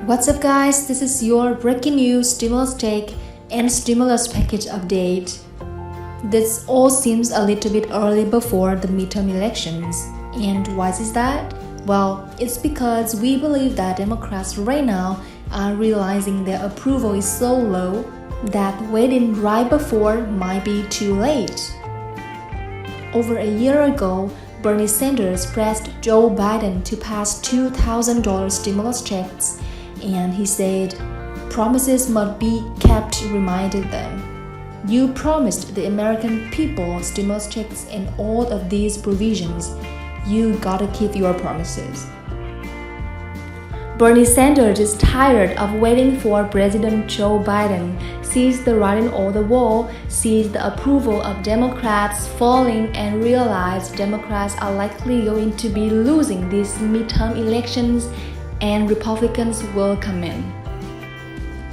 What's up, guys? This is your breaking news stimulus check and stimulus package update. This all seems a little bit early before the midterm elections. And why is that? Well, it's because we believe that Democrats right now are realizing their approval is so low that waiting right before might be too late. Over a year ago, Bernie Sanders pressed Joe Biden to pass $2,000 stimulus checks, and he said, "Promises must be kept," reminded them. "You promised the American people stimulus checks and all of these provisions. You gotta keep your promises." Bernie Sanders is tired of waiting for President Joe Biden, sees the writing on the wall, sees the approval of Democrats falling, and realizes Democrats are likely going to be losing these midterm elections and Republicans will come in.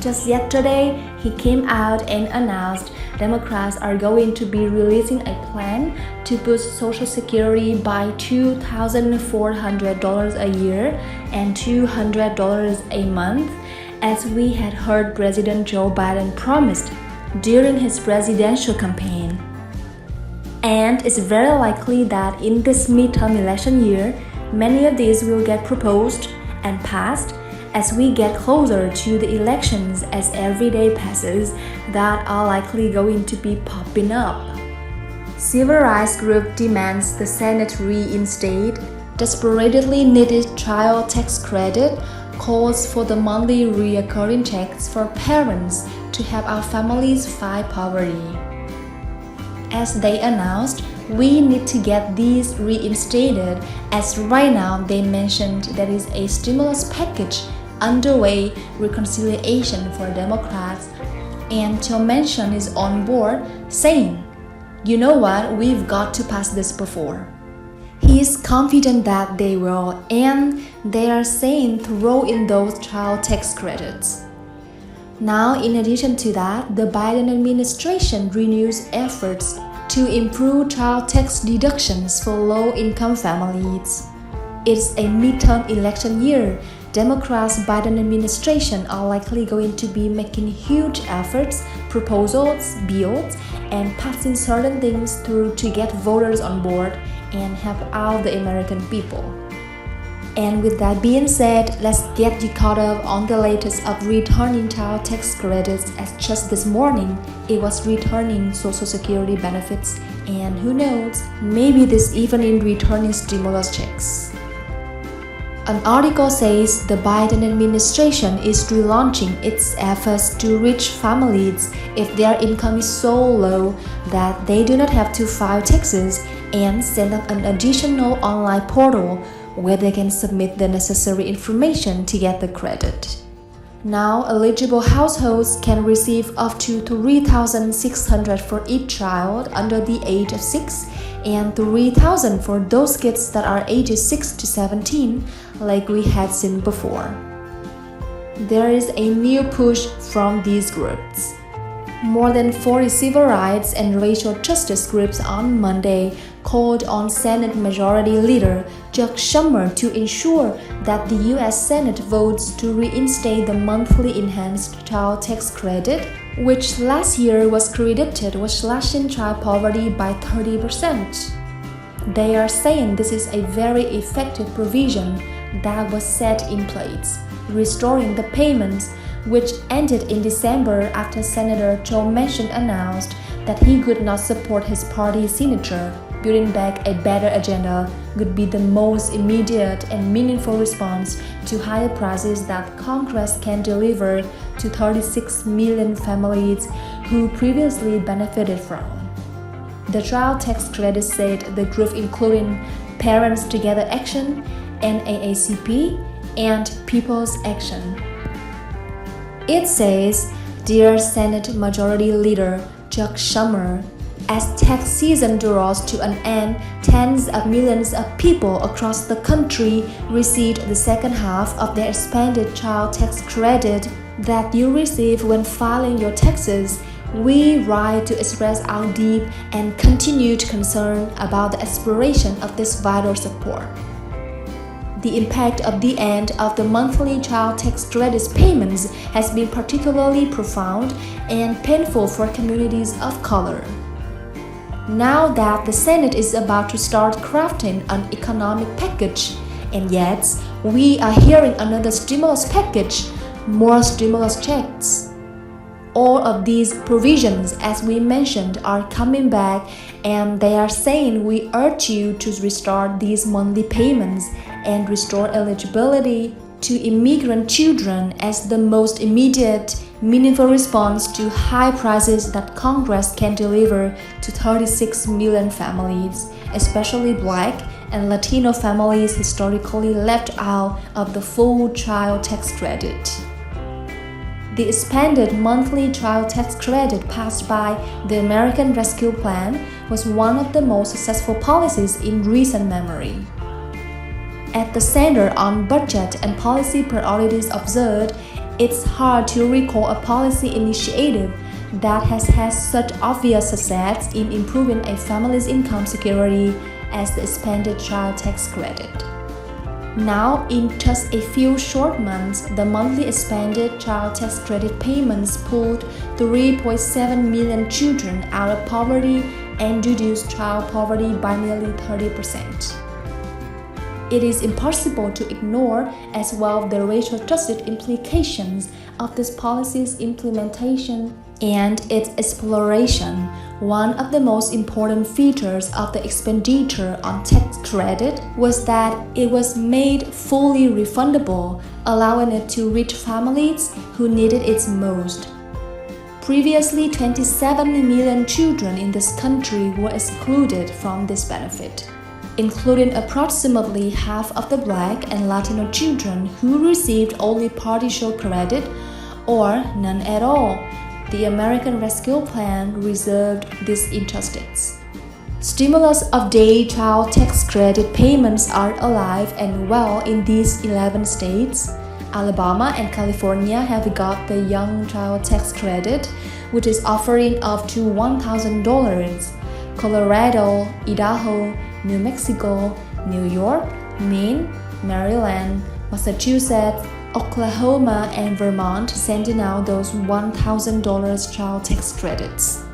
Just yesterday, he came out and announced Democrats are going to be releasing a plan to boost Social Security by $2,400 a year and $200 a month, as we had heard President Joe Biden promised during his presidential campaign. And it's very likely that in this midterm election year, many of these will get proposed and passed as we get closer to the elections, as every day passes that are likely going to be popping up. Civil rights group demands the Senate reinstate desperately needed child tax credit, calls for the monthly recurring checks for parents to help our families fight poverty. As they announced, we need to get these reinstated, as right now they mentioned there is a stimulus package underway, reconciliation for Democrats, and Joe Manchin is on board saying, "You know what, we've got to pass this before." He is confident that they will, and they are saying throw in those child tax credits. Now, in addition to that, the Biden administration renews efforts to improve child tax deductions for low-income families. It's a midterm election year. Democrats' Biden administration are likely going to be making huge efforts, proposals, bills, and passing certain things through to get voters on board and help out the American people. And with that being said, let's get you caught up on the latest of returning child tax credits, as just this morning it was returning Social Security benefits, and who knows, maybe this even in returning stimulus checks. An article says the Biden administration is relaunching its efforts to reach families if their income is so low that they do not have to file taxes, and set up an additional online portal where they can submit the necessary information to get the credit. Now, eligible households can receive up to $3,600 for each child under the age of 6 and $3,000 for those kids that are ages 6 to 17, like we had seen before. There is a new push from these groups. More than 40 civil rights and racial justice groups on Monday called on Senate Majority Leader Chuck Schumer to ensure that the U.S. Senate votes to reinstate the monthly enhanced child tax credit, which last year was credited with slashing child poverty by 30%. They are saying this is a very effective provision that was set in place, restoring the payments, which ended in December after Senator Joe Manchin announced that he could not support his party's signature. Building back a better agenda would be the most immediate and meaningful response to higher prices that Congress can deliver to 36 million families who previously benefited from. The child tax credit, said the group including Parents Together Action, NAACP, and People's Action. It says, "Dear Senate Majority Leader Chuck Schumer, as tax season draws to an end, tens of millions of people across the country received the second half of their expanded child tax credit that you receive when filing your taxes. We write to express our deep and continued concern about the expiration of this vital support." The impact of the end of the monthly child tax credit payments has been particularly profound and painful for communities of color. Now that the Senate is about to start crafting an economic package, and yet we are hearing another stimulus package, more stimulus checks. All of these provisions, as we mentioned, are coming back, and they are saying we urge you to restart these monthly payments and restore eligibility to immigrant children as the most immediate, meaningful response to high prices that Congress can deliver to 36 million families, especially Black and Latino families historically left out of the full child tax credit. The expanded monthly child tax credit passed by the American Rescue Plan was one of the most successful policies in recent memory. At the Center on Budget and Policy Priorities observed, it's hard to recall a policy initiative that has had such obvious success in improving a family's income security as the expanded child tax credit. Now, in just a few short months, the monthly expanded child tax credit payments pulled 3.7 million children out of poverty and reduced child poverty by nearly 30%. It is impossible to ignore as well the racial justice implications of this policy's implementation and its exploration. One of the most important features of the expenditure on tax credit was that it was made fully refundable, allowing it to reach families who needed it most. Previously, 27 million children in this country were excluded from this benefit, including approximately half of the Black and Latino children who received only partial credit or none at all. The American Rescue Plan reserved these interests. Stimulus of day child tax credit payments are alive and well in these 11 states. Alabama and California have got the Young Child Tax Credit, which is offering up to $1,000. Colorado, Idaho, New Mexico, New York, Maine, Maryland, Massachusetts, Oklahoma, and Vermont sending out those $1,000 child tax credits.